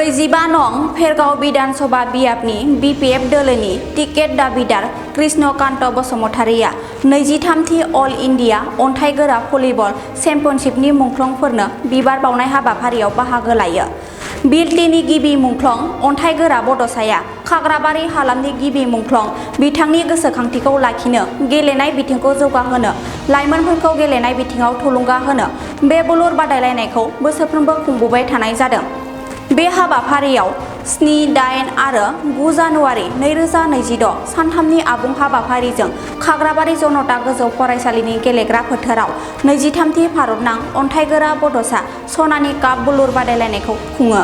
45 नं फेरगाव बिधान सभा बियाबनि बिपिएफ दोलोनि टिकेट दाबिदार कृष्णकान्त बसुमतारिया 23थि अल इन्डिया अन्थाइगोरा भलिबल चेम्पियनशिपनि मुंख्लंफोरनो बिबार बावनाय हाबाफारियाव बाहागो लायो। बिलटिनि गिबि मुंख्लं अन्थाइगोरा बड'साया खाग्राबारि हालामनि गिबि मुंख्लं बिथांनि गोसोखांथिखौ लाखिनो गेलेनाय बिथिंखौ जौगाहोनो लाइमोनफोरखौ गेलेनाय बिथिङाव थुलुंगा होनो बे बुलुर बादायलायनायखौ बोसोरफ्रोमबो खुंबोबाय थानाय जादों। बे हाबाफारियाव 7, 8 आरो 9 जानुवारि 2026 सानथामनि आबुं हाबाफारिजों खाग्राबारि जनता गोजौ फरायसालिनि गेलेग्रा फोथाराव 23थि भारतनां अन्थाइगोरा बड'सा सनानि काप बुलुर बादायलायनायखौ खुङो।